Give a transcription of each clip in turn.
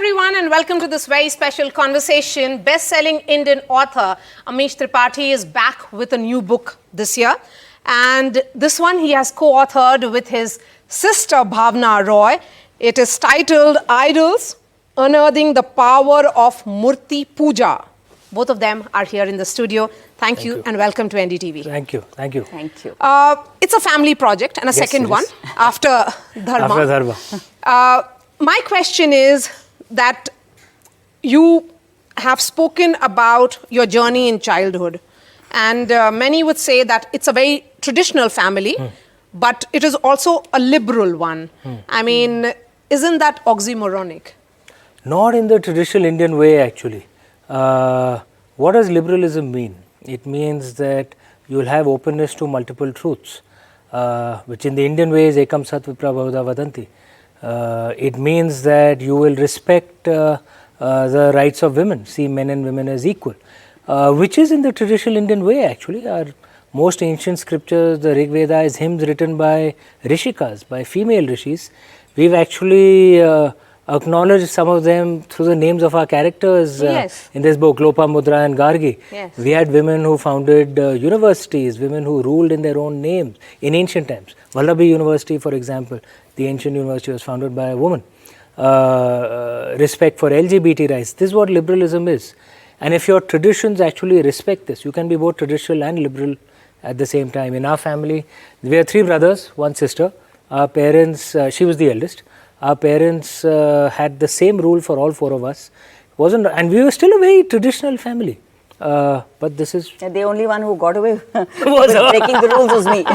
everyone, and welcome to this very special conversation. Best-selling Indian author Amish Tripathi is back with a new book this year. And this one he has co-authored with his sister Bhavna Roy. It is titled Idols, Unearthing the Power of Murti Puja. Both of them are here in the studio. Thank you and welcome to NDTV. Thank you. Thank you. Thank you. It's a family project and a second one after Dharma. After Dharma. My question is that you have spoken about your journey in childhood, and many would say that it's a very traditional family, but it is also a liberal one. I mean, isn't that oxymoronic? Not in the traditional Indian way, actually. What does liberalism mean? It means that you will have openness to multiple truths, which in the Indian way is ekam sat vipra bahudha vadanti. It means that you will respect the rights of women, see men and women as equal, which is in the traditional Indian way actually. Our most ancient scriptures, the Rig Veda, is hymns written by Rishikas, by female rishis. We've actually acknowledged some of them through the names of our characters in this book, Lopamudra and Gargi. Yes. We had women who founded universities, women who ruled in their own names in ancient times. Vallabhi University, for example, the ancient university was founded by a woman. Respect for LGBT rights. This is what liberalism is. And if your traditions actually respect this, you can be both traditional and liberal at the same time. In our family, we are 3 brothers, 1 sister. Our parents, she was the eldest. Our parents had the same rule for all 4 of us. And we were still a very traditional family. But this is... The only one who got away with breaking the rules was me.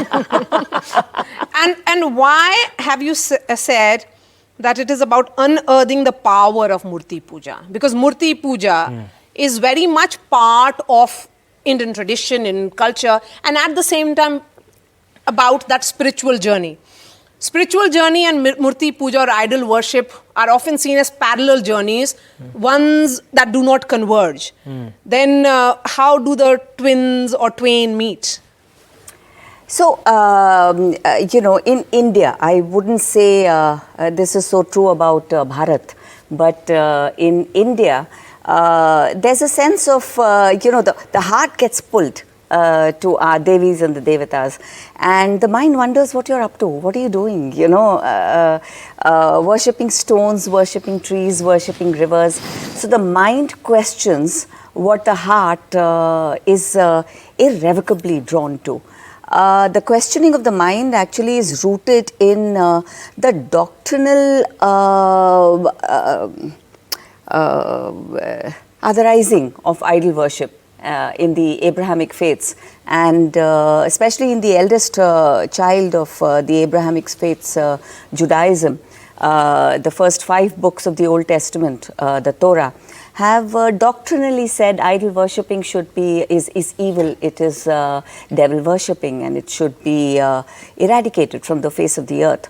And why have you said that it is about unearthing the power of Murti Puja? Because Murti Puja is very much part of Indian tradition, in culture, and at the same time about that spiritual journey. Spiritual journey and Murti Puja or idol worship are often seen as parallel journeys, ones that do not converge. Then how do the twins or twain meet? So, in India, I wouldn't say this is so true about Bharat, but in India, there's a sense of, the heart gets pulled to our Devis and the Devatas, and the mind wonders what you're up to, what are you doing, worshipping stones, worshipping trees, worshipping rivers. So the mind questions what the heart is irrevocably drawn to. The questioning of the mind actually is rooted in the doctrinal otherizing of idol worship in the Abrahamic faiths, and especially in the eldest child of the Abrahamic faiths, Judaism. The first 5 books of the Old Testament, the Torah, have doctrinally said idol worshipping is evil, it is devil worshipping, and it should be eradicated from the face of the earth.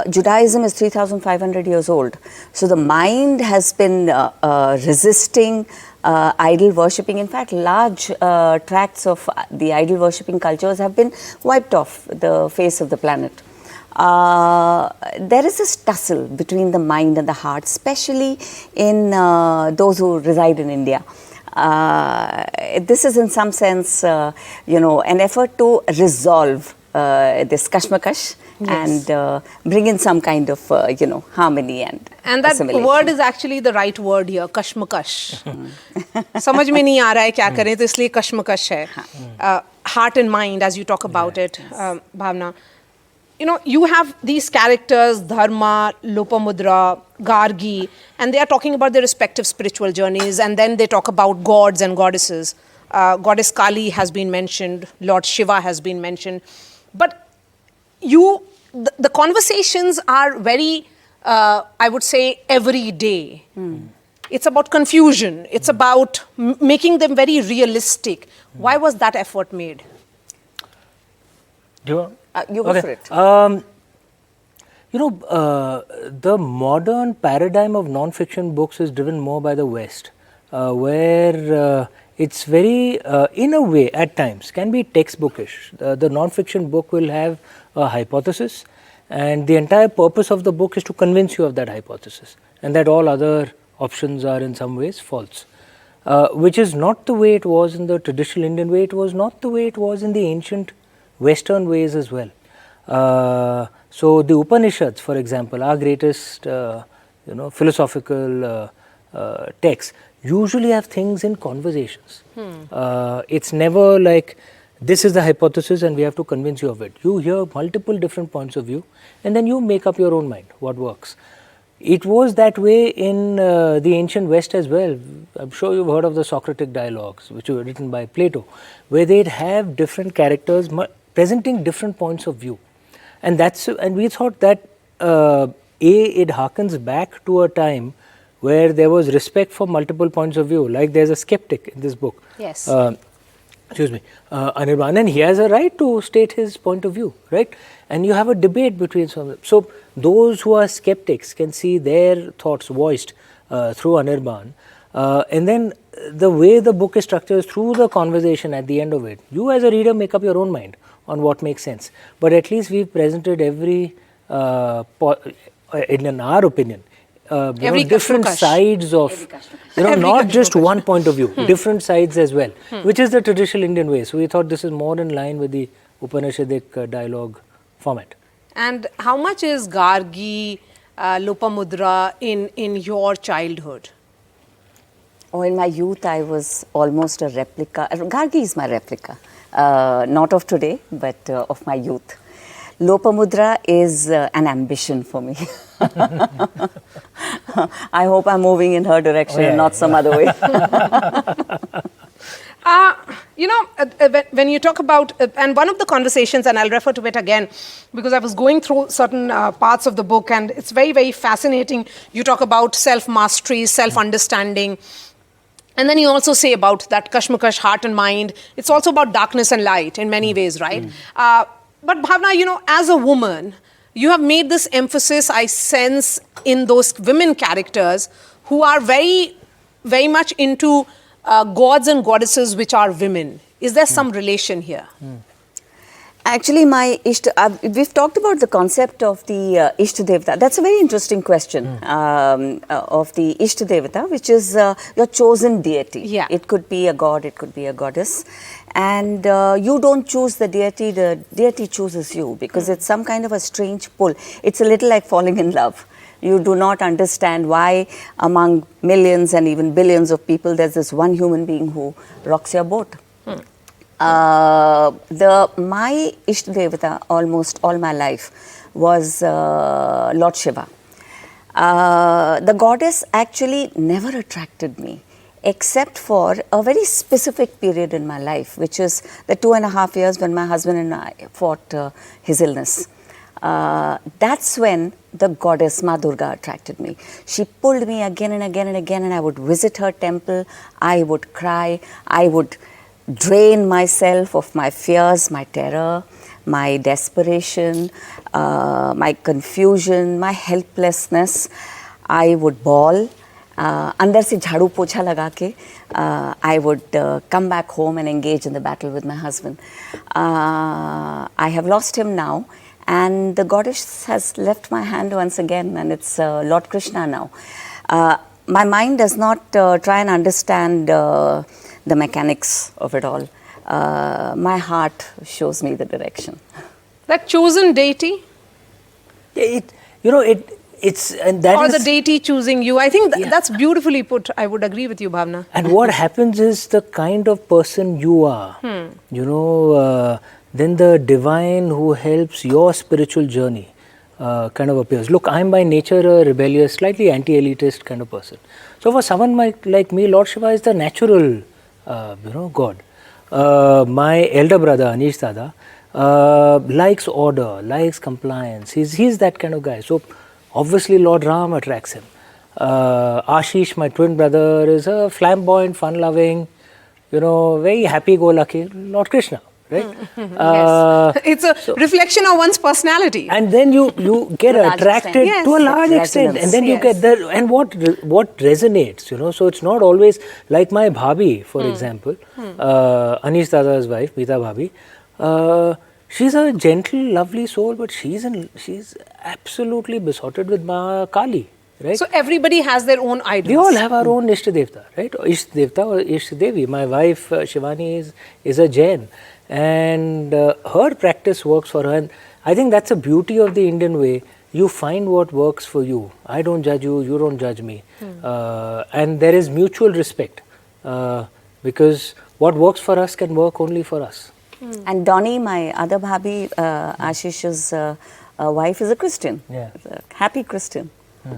Judaism is 3,500 years old. So the mind has been resisting idol worshipping. In fact, large tracts of the idol worshipping cultures have been wiped off the face of the planet. There is this tussle between the mind and the heart, especially in those who reside in India. This is in some sense, an effort to resolve this kashmakash and bring in some kind of, harmony and that word is actually the right word here, kashmakash. समझ में नहीं आ रहा है क्या करें, तो इसलिए kashmakash है. Heart and mind, as you talk about it, Bhavna. You have these characters, Dharma, Lopamudra, Gargi, and they are talking about their respective spiritual journeys, and then they talk about gods and goddesses. Goddess Kali has been mentioned, Lord Shiva has been mentioned. But the conversations are very, I would say, everyday. It's about confusion. It's about making them very realistic. Why was that effort made? Do you want? You go for it. The modern paradigm of non-fiction books is driven more by the West, where it's very, in a way, at times, can be textbookish. The non-fiction book will have a hypothesis, and the entire purpose of the book is to convince you of that hypothesis. and that all other options are in some ways false. Which is not the way it was in the traditional Indian way, it was not the way it was in the ancient Western ways as well. So the Upanishads, for example, our greatest philosophical texts, usually have things in conversations. It's never like, this is the hypothesis and we have to convince you of it. You hear multiple different points of view and then you make up your own mind, what works. It was that way in the ancient West as well. I'm sure you've heard of the Socratic dialogues, which were written by Plato, where they'd have different characters presenting different points of view. And we thought that it harkens back to a time where there was respect for multiple points of view. Like there's a skeptic in this book. Yes. Anirban, and he has a right to state his point of view, right? And you have a debate between some of them. So those who are skeptics can see their thoughts voiced through Anirban. And then the way the book is structured is through the conversation at the end of it. You as a reader make up your own mind on what makes sense. But at least we've presented every, in our opinion, different sides of, not just one point of view, different sides as well, which is the traditional Indian way. So we thought this is more in line with the Upanishadic dialogue format. And how much is Gargi, Lopamudra in your childhood? Oh, in my youth, I was almost a replica. Gargi is my replica, not of today, but of my youth. Lopamudra is an ambition for me. I hope I'm moving in her direction, not some other way. When you talk about, and one of the conversations, and I'll refer to it again, because I was going through certain parts of the book, and it's very, very fascinating. You talk about self-mastery, self-understanding, and then you also say about that kashmakash, heart and mind. It's also about darkness and light in many ways, right? But Bhavna, as a woman, you have made this emphasis, I sense, in those women characters who are very, very much into gods and goddesses which are women. Is there some relation here? Actually, we've talked about the concept of the Ishta Devata. That's a very interesting question of the Ishta Devata, which is your chosen deity. Yeah. It could be a god, it could be a goddess. And you don't choose the deity chooses you, because it's some kind of a strange pull. It's a little like falling in love. You do not understand why among millions and even billions of people there's this one human being who rocks your boat. My Ishta Devata almost all my life was Lord Shiva. The goddess actually never attracted me, except for a very specific period in my life, which is the 2.5 years when my husband and I fought his illness. That's when the goddess Ma Durga attracted me. She pulled me again and again and again, and I would visit her temple. I would cry. I would drain myself of my fears, my terror, my desperation, my confusion, my helplessness. I would bawl. अंदर से झाड़ू पोछा लगा के I would come back home and engage in the battle with my husband. I have lost him now, and the goddess has left my hand once again, and it's Lord Krishna now. My mind does not try and understand the mechanics of it all. My heart shows me the direction. That chosen deity? It's and that or is, the deity choosing you. I think that's beautifully put. I would agree with you, Bhavna. And what happens is the kind of person you are, then the divine who helps your spiritual journey kind of appears. Look, I'm by nature a rebellious, slightly anti-elitist kind of person. So for someone like me, Lord Shiva is the natural, God. My elder brother, Anish Dada, likes order, likes compliance. He's that kind of guy. So obviously Lord Ram attracts him. Ashish, my twin brother, is a flamboyant, fun-loving, very happy-go-lucky Lord Krishna, right? Yes. It's a reflection of one's personality. And then you get attracted to a large extent, and then you get there. And what resonates, so it's not always like my bhabhi, for example, Anish Dada's wife, Meeta Bhabhi. She's a gentle, lovely soul, but she's absolutely besotted with Ma Kali, right? So everybody has their own idols. We all have our own Ishtadevta, right? Or Ishtadevta or Ishtdevi. My wife Shivani is a Jain, and her practice works for her. And I think that's the beauty of the Indian way. You find what works for you. I don't judge you, you don't judge me. And there is mutual respect because what works for us can work only for us. And Donnie, my other bhabhi, Ashish's wife, is a Christian. Yeah. A happy Christian.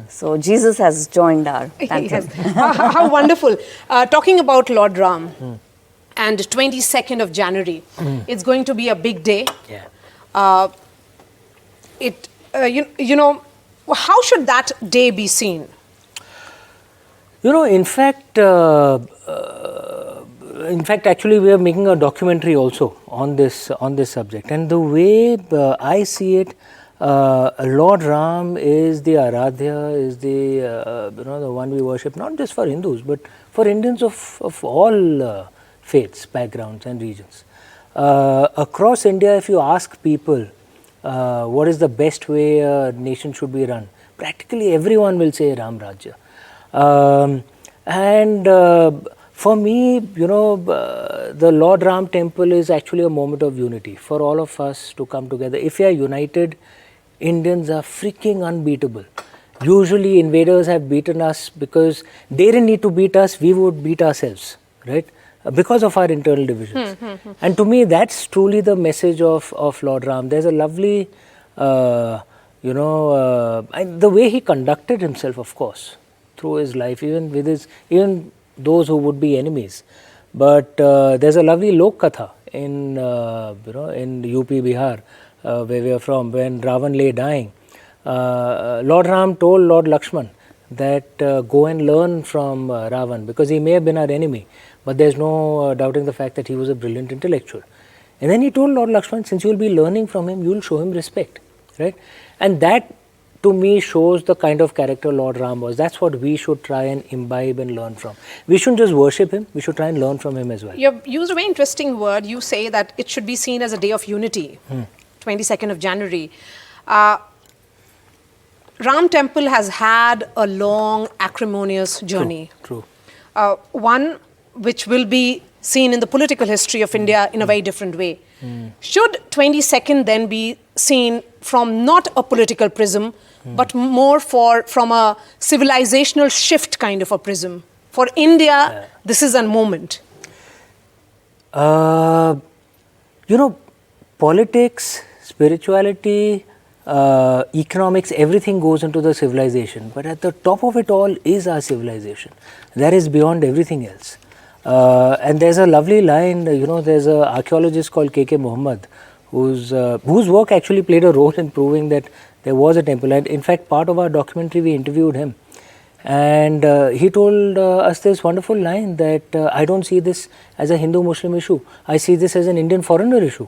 So Jesus has joined our tandem. Yes. How wonderful. Talking about Lord Ram and 22nd of January, it's going to be a big day. Yeah. You know, how should that day be seen? You know, in fact, actually, we are making a documentary also on this subject. And the way I see it, Lord Ram is the Aradhya, is the the one we worship, not just for Hindus, but for Indians of all faiths, backgrounds, and regions. Across India, if you ask people what is the best way a nation should be run, practically everyone will say Ram Rajya. For me, the Lord Ram temple is actually a moment of unity for all of us to come together. If we are united, Indians are freaking unbeatable. Usually invaders have beaten us because they didn't need to beat us, we would beat ourselves, right? Because of our internal divisions. And to me, that's truly the message of Lord Ram. There's a lovely, the way he conducted himself, of course, through his life, even those who would be enemies. But there's a lovely Lok Katha in UP, Bihar, where we are from, when Ravan lay dying. Lord Ram told Lord Lakshman that go and learn from Ravan, because he may have been our enemy, but there's no doubting the fact that he was a brilliant intellectual. And then he told Lord Lakshman, since you will be learning from him, you will show him respect, right? And that, to me, shows the kind of character Lord Ram was. That's what we should try and imbibe and learn from. We shouldn't just worship him, we should try and learn from him as well. You've used a very interesting word. You say that it should be seen as a day of unity, 22nd of January. Ram Temple has had a long, acrimonious journey. True. One which will be seen in the political history of India in a very different way. Should 22nd then be seen from not a political prism, but more from a civilizational shift kind of a prism? For India, this is a moment. Politics, spirituality, economics, everything goes into the civilization. But at the top of it all is our civilization. That is beyond everything else. And there's a lovely line, there's an archaeologist called K.K. Muhammad, whose work actually played a role in proving that there was a temple. And in fact, part of our documentary, we interviewed him. And he told us this wonderful line that I don't see this as a Hindu-Muslim issue. I see this as an Indian foreigner issue.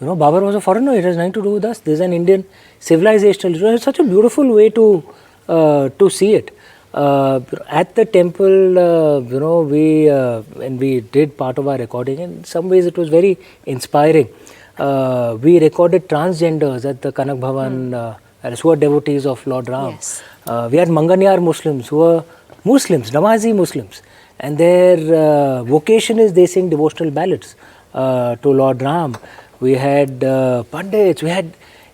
Babar was a foreigner, it has nothing to do with us. This is an Indian civilizational issue. It's such a beautiful way to see it. At the temple, when we did part of our recording, in some ways it was very inspiring. We recorded transgenders at the Kanak Bhavan, who are devotees of Lord Ram. Yes. We had Manganyar Muslims who were Muslims, Namazi Muslims, and their vocation is they sing devotional ballads to Lord Ram. We had Pandits,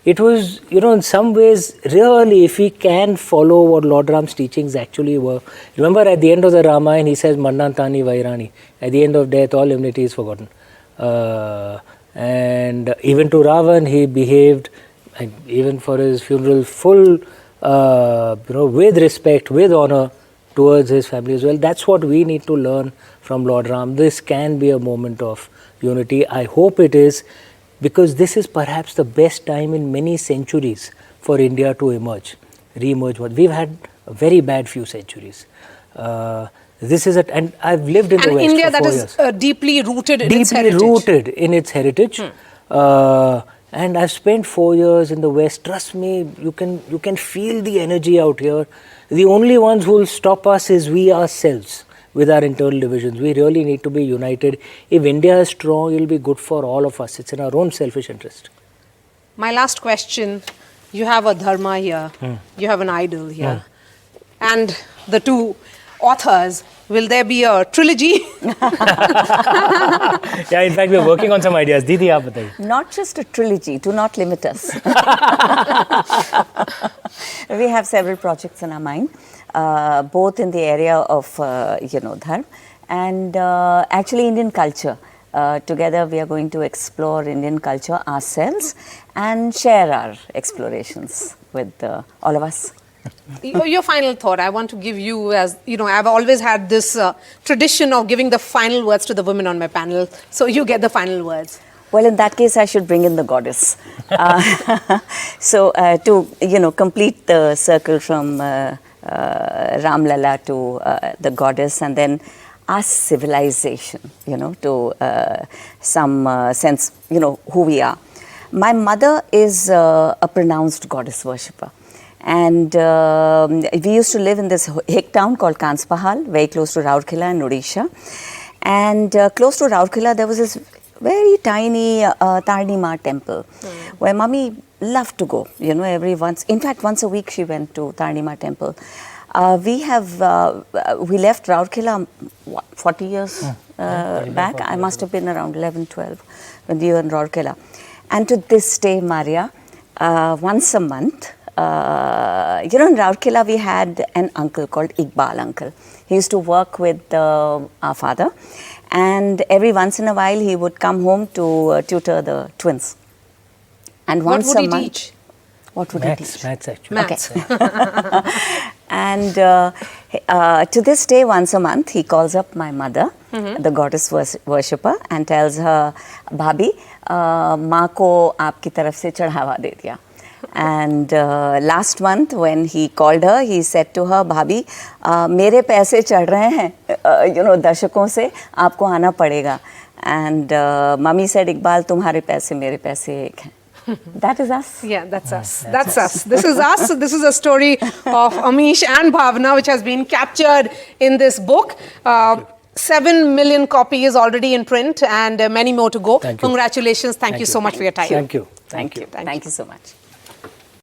it was, in some ways, really, if we can follow what Lord Ram's teachings actually were. Remember, at the end of the Ramayana, he says, Mannantani Vairani. At the end of death, all enmity is forgotten. And even to Ravan, he behaved, even for his funeral, full, with respect, with honor towards his family as well. That's what we need to learn from Lord Ram. This can be a moment of unity. I hope it is, because this is perhaps the best time in many centuries for India to re-emerge. We've had a very bad few centuries. This is and I've lived in the West India for 4 that years. is deeply rooted in its heritage. Deeply rooted in its heritage. And I've spent 4 years in the West. Trust me, you can feel the energy out here. The only ones who will stop us is we ourselves. With our internal divisions, we really need to be united. If India is strong, it will be good for all of us. It's in our own selfish interest. My last question, you have a dharma here, you have an idol here. and the two authors. Will there be a trilogy? Yeah, in fact, we're working on some ideas. Didi, aap bataiye. Not just a trilogy, do not limit us. We have several projects in our mind, both in the area of, dharma and actually Indian culture. Together we are going to explore Indian culture ourselves and share our explorations with all of us. Your final thought. I want to give you, as you know, I've always had this tradition of giving the final words to the women on my panel. So you get the final words. Well, in that case, I should bring in the goddess. So to complete the circle from Ram Lala to the goddess, and then us civilization, to some sense, who we are. My mother is a pronounced goddess worshipper. And we used to live in this hick town called Kanspahal, very close to Rourkela in Odisha. And close to Rourkela, there was this very tiny Tarni Ma temple where Mummy loved to go, in fact, once a week she went to Tarni Ma temple. We left Rourkela, 40 years back? I must have been around 11, 12 when we were in Rourkela. And to this day, Maria, once a month, in Rourkela we had an uncle called Iqbal uncle. He used to work with our father, and every once in a while he would come home to tutor the twins. And once what would a he month, teach? What would he teach? Maths, actually. Maths. Okay. And to this day, once a month, he calls up my mother, the goddess worshipper, and tells her, Bhabhi, माँ को आपकी तरफ से चढ़ावा दे दिया. And last month when he called her, he said to her, Bhabhi, मेरे पैसे चढ़ रहे हैं, दर्शकों से, आपको आना पड़ेगा. And mummy said, Iqbal, तुम्हारे पैसे मेरे पैसे एक हैं. That is us. Yeah, that's us. That's us. This is us. This is a story of Amish and Bhavna, which has been captured in this book. 7 million copies already in print, and many more to go. Thank you. Congratulations. Thank you so much for your time. Thank you. Thank you so much.